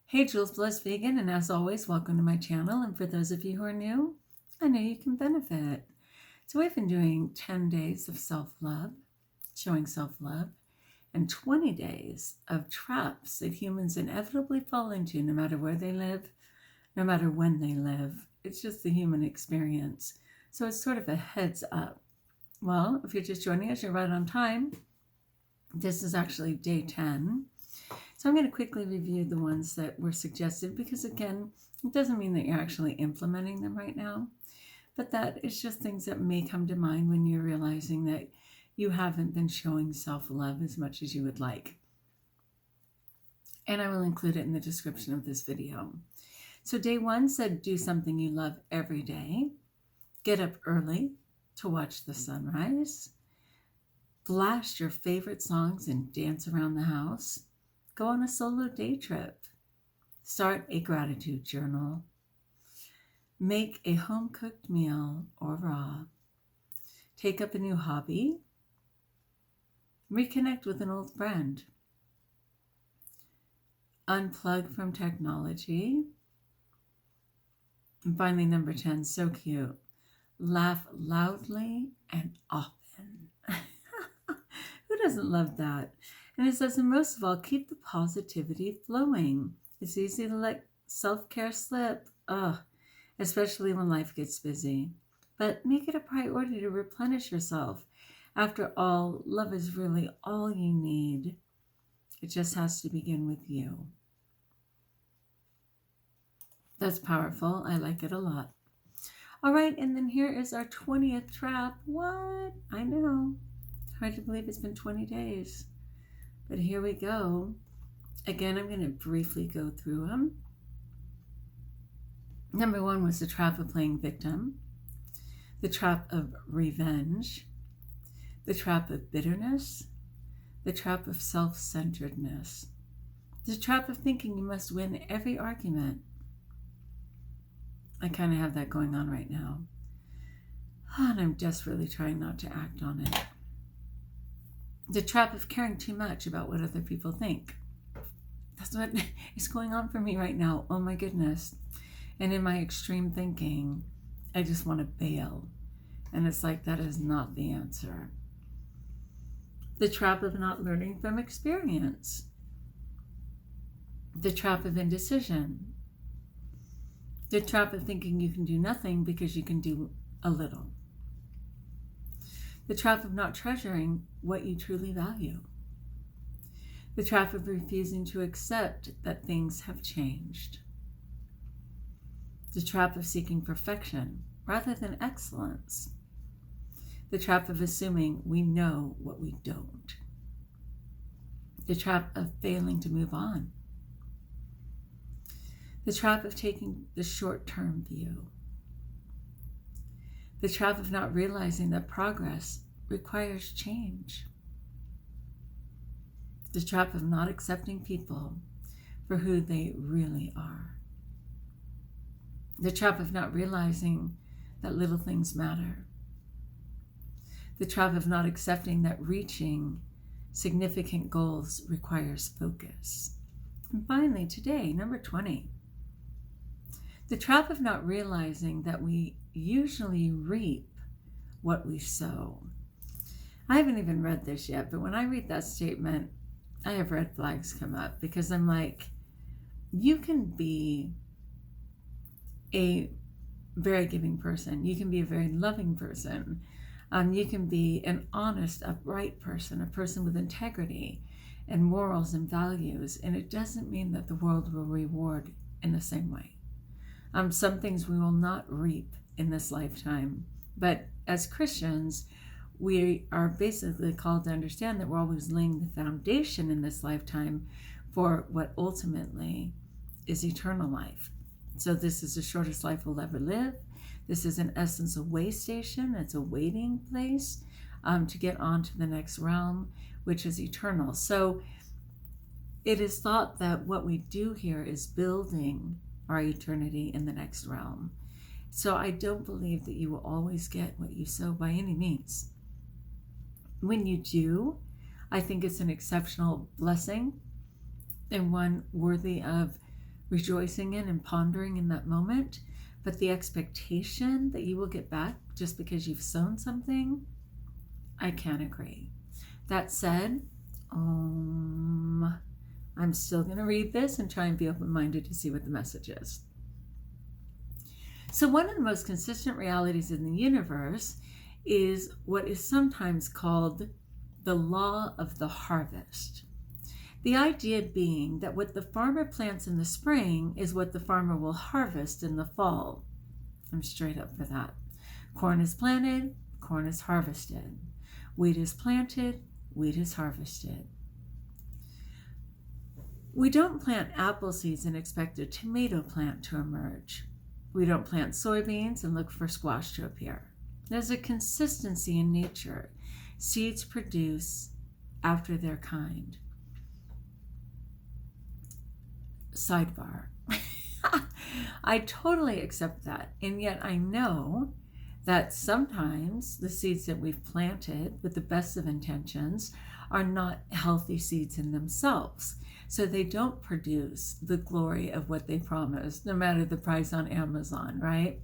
Hey, Jules Bliss Vegan, and as always, welcome to my channel. And for those of you who are new, I know you can benefit. So we've been doing 10 days of self-love, showing self-love, and 20 days of traps that humans inevitably fall into no matter where they live, no matter when they live. It's just the human experience. So it's sort of a heads up. Well, if you're just joining us, you're right on time. This is actually day 10. So I'm going to quickly review the ones that were suggested because, again, it doesn't mean that you're actually implementing them right now, but that is just things that may come to mind when you're realizing that you haven't been showing self-love as much as you would like. And I will include it in the description of this video. So day 1 said do something you love every day. Get up early to watch the sunrise. Blast your favorite songs and dance around the house. Go on a solo day trip. Start a gratitude journal. Make a home-cooked meal or raw. Take up a new hobby. Reconnect with an old friend. Unplug from technology. And finally, number 10, so cute. Laugh loudly and often. Who doesn't love that? And it says, and most of all, keep the positivity flowing. It's easy to let self-care slip, especially when life gets busy. But make it a priority to replenish yourself. After all, love is really all you need. It just has to begin with you. That's powerful. I like it a lot. All right, and then here is our 20th trap. What? I know. Hard to believe it's been 20 days. But here we go. Again, I'm going to briefly go through them. Number 1 was the trap of playing victim, the trap of revenge, the trap of bitterness, the trap of self-centeredness, the trap of thinking you must win every argument. I kind of have that going on right now. And I'm desperately trying not to act on it. The trap of caring too much about what other people think. That's what is going on for me right now. Oh my goodness. And in my extreme thinking, I just want to bail. And it's like, that is not the answer. The trap of not learning from experience. The trap of indecision. The trap of thinking you can do nothing because you can do a little. The trap of not treasuring what you truly value. The trap of refusing to accept that things have changed. The trap of seeking perfection rather than excellence. The trap of assuming we know what we don't. The trap of failing to move on. The trap of taking the short-term view. The trap of not realizing that progress requires change. The trap of not accepting people for who they really are. The trap of not realizing that little things matter. The trap of not accepting that reaching significant goals requires focus. And finally, today, number 20. The trap of not realizing that we usually reap what we sow. I haven't even read this yet, but when I read that statement, I have red flags come up because I'm like, you can be a very giving person. You can be a very loving person. You can be an honest, upright person, a person with integrity and morals and values. And it doesn't mean that the world will reward in the same way. Some things we will not reap in this lifetime. But as Christians, we are basically called to understand that we're always laying the foundation in this lifetime for what ultimately is eternal life. So this is the shortest life we'll ever live. This is in essence a way station. It's a waiting place to get on to the next realm, which is eternal. So it is thought that what we do here is building our eternity in the next realm. So I don't believe that you will always get what you sow by any means. When you do, I think it's an exceptional blessing and one worthy of rejoicing in and pondering in that moment. But the expectation that you will get back just because you've sown something, I can't agree. That said, I'm still going to read this and try and be open-minded to see what the message is. So one of the most consistent realities in the universe is what is sometimes called the law of the harvest. The idea being that what the farmer plants in the spring is what the farmer will harvest in the fall. I'm straight up for that. Corn is planted, corn is harvested. Wheat is planted, wheat is harvested. We don't plant apple seeds and expect a tomato plant to emerge. We don't plant soybeans and look for squash to appear. There's a consistency in nature. Seeds produce after their kind. Sidebar. I totally accept that. And yet I know that sometimes the seeds that we've planted with the best of intentions are not healthy seeds in themselves. So they don't produce the glory of what they promised, no matter the price on Amazon, right?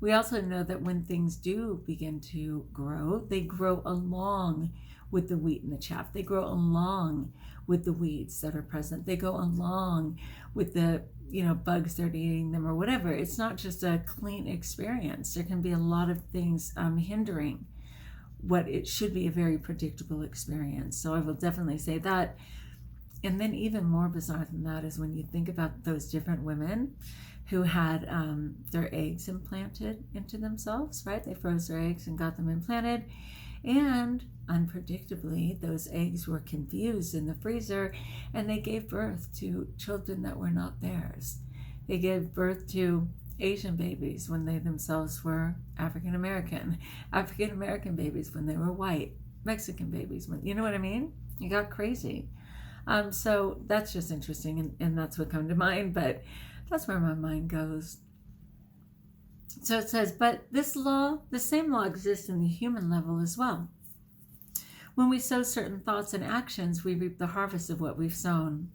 We also know that when things do begin to grow, they grow along with the wheat and the chaff. They grow along with the weeds that are present. They go along with the bugs that are eating them or whatever. It's not just a clean experience. There can be a lot of things hindering what it should be a very predictable experience. So I will definitely say that. And then even more bizarre than that is when you think about those different women who had their eggs implanted into themselves, right? They froze their eggs and got them implanted. And unpredictably, those eggs were confused in the freezer and they gave birth to children that were not theirs. They gave birth to Asian babies when they themselves were African American babies when they were white, Mexican babies when, you know what I mean? It got crazy. So that's just interesting, and that's what come to mind, but that's where my mind goes. So it says, but this law, the same law exists in the human level as well. When we sow certain thoughts and actions, we reap the harvest of what we've sown.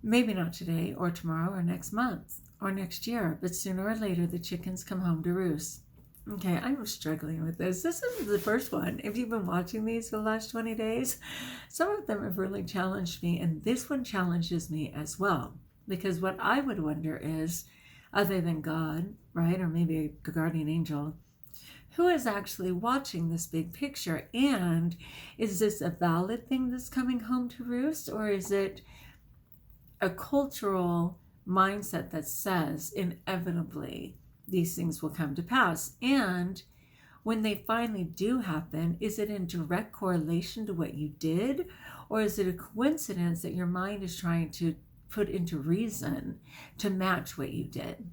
Maybe not today or tomorrow or next month or next year, but sooner or later the chickens come home to roost. Okay, I'm struggling with this. This is the first one. If you've been watching these for the last 20 days, some of them have really challenged me, and this one challenges me as well. Because what I would wonder is, other than God, right, or maybe a guardian angel, who is actually watching this big picture? And is this a valid thing that's coming home to roost, or is it a cultural mindset that says inevitably these things will come to pass? And when they finally do happen, is it in direct correlation to what you did? Or is it a coincidence that your mind is trying to put into reason to match what you did?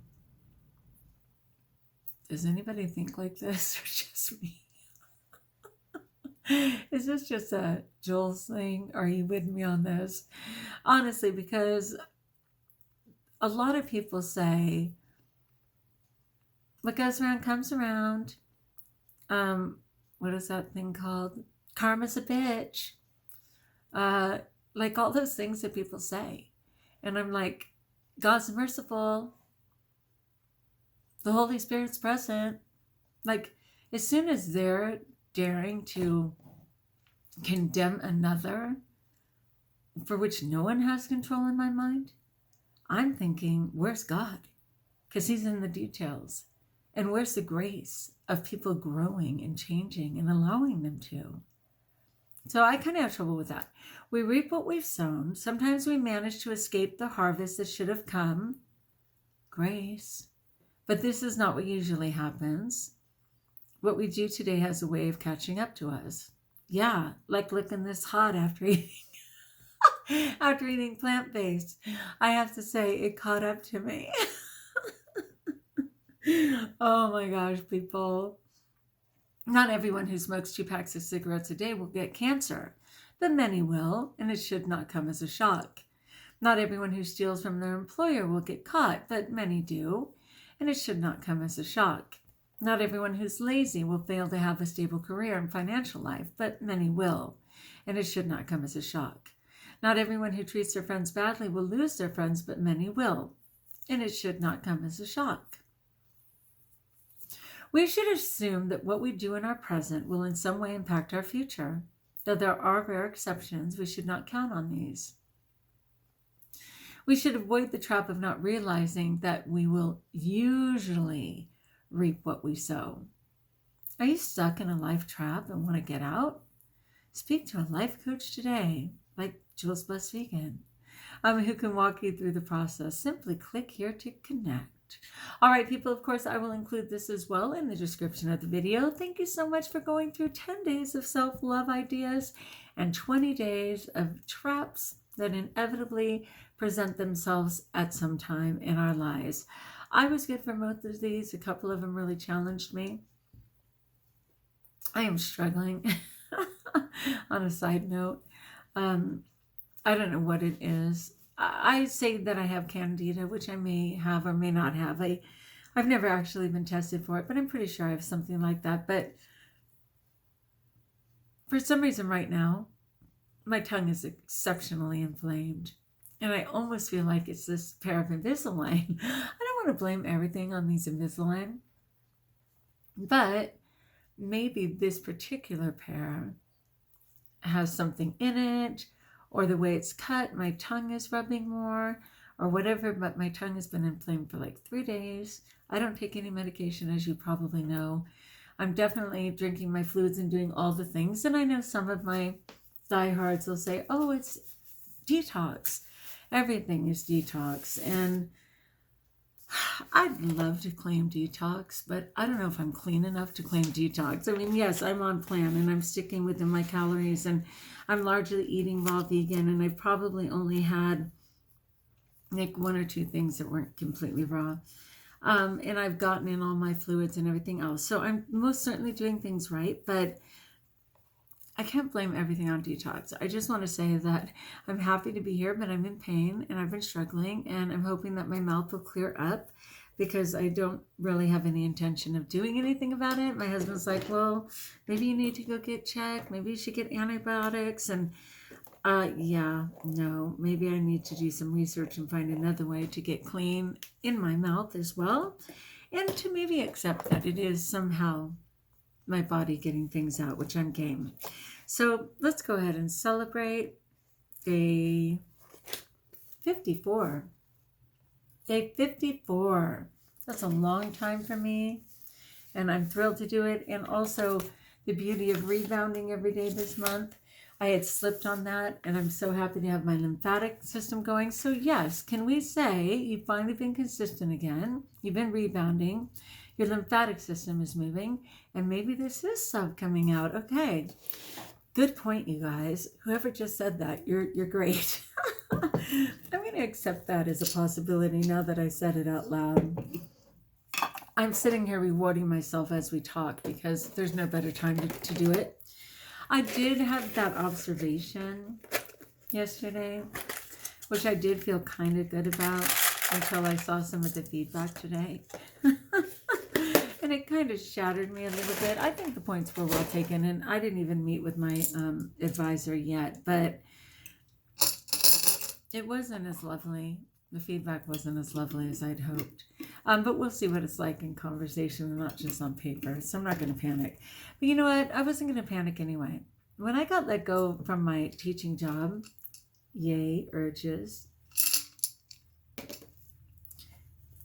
Does anybody think like this, or just me? Is this just a Jules thing? Are you with me on this? Honestly, because a lot of people say, what goes around comes around. What is that thing called? Karma's a bitch. Like all those things that people say. And I'm like, God's merciful. The Holy Spirit's present. Like, as soon as they're daring to condemn another for which no one has control in my mind, I'm thinking, where's God? Because he's in the details. And where's the grace of people growing and changing and allowing them to? So I kind of have trouble with that. We reap what we've sown. Sometimes we manage to escape the harvest that should have come. Grace. But this is not what usually happens. What we do today has a way of catching up to us. Yeah, like looking this hot after eating. After eating plant-based. I have to say, it caught up to me. Oh my gosh, people. Not everyone who smokes 2 packs of cigarettes a day will get cancer, but many will, and it should not come as a shock. Not everyone who steals from their employer will get caught, but many do, and it should not come as a shock. Not everyone who's lazy will fail to have a stable career and financial life, but many will, and it should not come as a shock. Not everyone who treats their friends badly will lose their friends, but many will. And it should not come as a shock. We should assume that what we do in our present will in some way impact our future. Though there are rare exceptions, we should not count on these. We should avoid the trap of not realizing that we will usually reap what we sow. Are you stuck in a life trap and want to get out? Speak to a life coach today, like Jules Bless Vegan, who can walk you through the process. Simply click here to connect. All right, people, of course, I will include this as well in the description of the video. Thank you so much for going through 10 days of self-love ideas and 20 days of traps that inevitably present themselves at some time in our lives. I was good for both of these. A couple of them really challenged me. I am struggling. On a side note, I don't know what it is. I say that I have candida, which I may have or may not have. I've never actually been tested for it, but I'm pretty sure I have something like that. But for some reason right now, my tongue is exceptionally inflamed. And I almost feel like it's this pair of Invisalign. I don't want to blame everything on these Invisalign. But maybe this particular pair has something in it, or the way it's cut, my tongue is rubbing more, or whatever, but my tongue has been inflamed for like 3 days. I don't take any medication, as you probably know. I'm definitely drinking my fluids and doing all the things, and I know some of my diehards will say, oh, it's detox. Everything is detox, and I'd love to claim detox, but I don't know if I'm clean enough to claim detox. I mean, yes, I'm on plan and I'm sticking within my calories and I'm largely eating raw vegan, and I probably only had like 1 or 2 things that weren't completely raw. And I've gotten in all my fluids and everything else. So I'm most certainly doing things right, but I can't blame everything on detox. I just want to say that I'm happy to be here, but I'm in pain and I've been struggling, and I'm hoping that my mouth will clear up because I don't really have any intention of doing anything about it. My husband's like, well, maybe you need to go get checked. Maybe you should get antibiotics. And yeah, no, maybe I need to do some research and find another way to get clean in my mouth as well. And to maybe accept that it is somehow my body getting things out, which I'm game. So let's go ahead and celebrate day 54. Day 54. That's a long time for me, and I'm thrilled to do it. And also the beauty of rebounding every day this month. I had slipped on that, and I'm so happy to have my lymphatic system going. So yes, can we say you've finally been consistent again? You've been rebounding. Your lymphatic system is moving, and maybe this is stuff coming out. Okay, good point, you guys. Whoever just said that, you're great. I'm going to accept that as a possibility now that I said it out loud. I'm sitting here rewarding myself as we talk because there's no better time to do it. I did have that observation yesterday, which I did feel kind of good about until I saw some of the feedback today. And it kind of shattered me a little bit. I think the points were well taken, and I didn't even meet with my advisor yet, but it wasn't as lovely. The feedback wasn't as lovely as I'd hoped. But we'll see what it's like in conversation and not just on paper. So I'm not going to panic. But you know what? I wasn't going to panic anyway. When I got let go from my teaching job, yay, urges.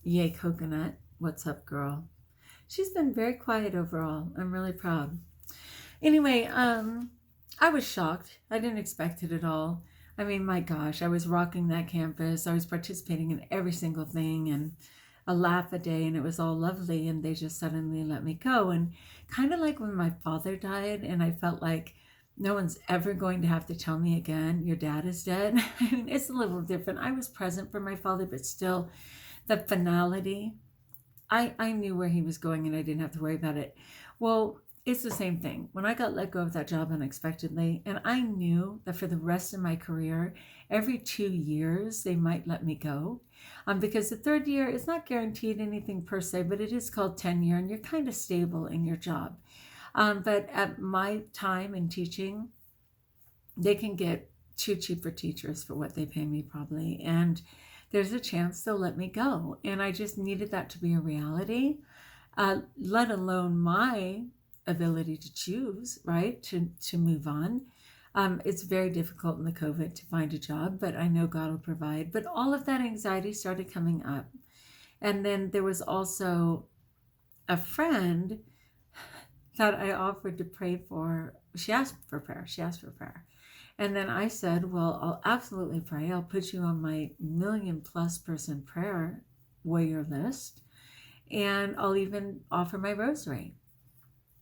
Yay, coconut. What's up, girl? She's been very quiet overall. I'm really proud. Anyway, I was shocked. I didn't expect it at all. I mean, my gosh, I was rocking that campus. I was participating in every single thing and a laugh a day, and it was all lovely, and they just suddenly let me go. And kind of like when my father died, and I felt like no one's ever going to have to tell me again, your dad is dead. I mean, it's a little different. I was present for my father, but still the finality, I knew where he was going and I didn't have to worry about it. Well, it's the same thing. When I got let go of that job unexpectedly, and I knew that for the rest of my career, every 2 years, they might let me go. Because the 3rd year is not guaranteed anything per se, but it is called tenure, and you're kind of stable in your job. But at my time in teaching, they can get too cheap for teachers for what they pay me probably. And there's a chance they'll let me go. And I just needed that to be a reality, let alone my ability to choose, right? To move on. It's very difficult in the COVID to find a job, but I know God will provide. But all of that anxiety started coming up. And then there was also a friend that I offered to pray for. She asked for prayer. And then I said, well, I'll absolutely pray. I'll put you on my 1,000,000+ person prayer warrior list. And I'll even offer my rosary.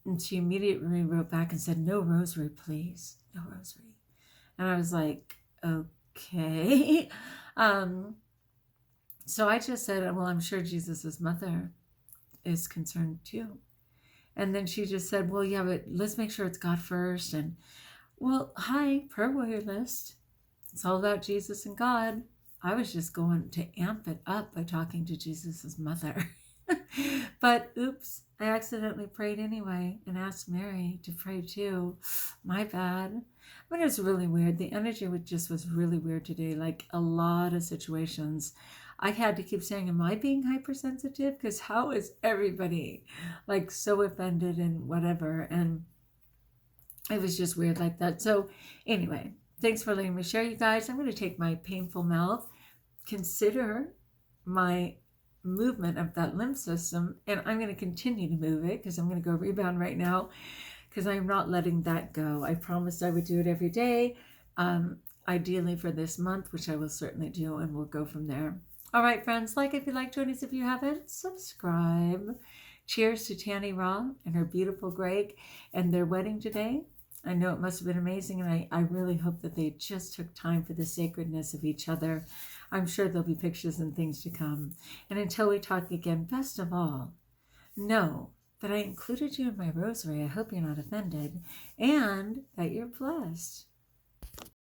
And she immediately wrote back and said, no rosary, please. No rosary. And I was like, okay. So I just said, well, I'm sure Jesus's mother is concerned too. And then she just said, well, yeah, but let's make sure it's God first. And well, hi, prayer warrior list. It's all about Jesus and God. I was just going to amp it up by talking to Jesus's mother. But oops, I accidentally prayed anyway and asked Mary to pray too. My bad. But it was really weird. The energy was really weird today. Like a lot of situations, I had to keep saying, am I being hypersensitive? Because how is everybody like so offended and whatever? And it was just weird like that. So anyway, thanks for letting me share, you guys. I'm going to take my painful mouth, consider my movement of that lymph system, and I'm going to continue to move it because I'm going to go rebound right now because I'm not letting that go. I promised I would do it every day, ideally for this month, which I will certainly do, and we'll go from there. All right, friends, like if you like, join us if you haven't, subscribe. Cheers to Tanny Raw and her beautiful Greg and their wedding today. I know it must have been amazing, and I really hope that they just took time for the sacredness of each other. I'm sure there'll be pictures and things to come. And until we talk again, best of all, know that I included you in my rosary. I hope you're not offended and that you're blessed.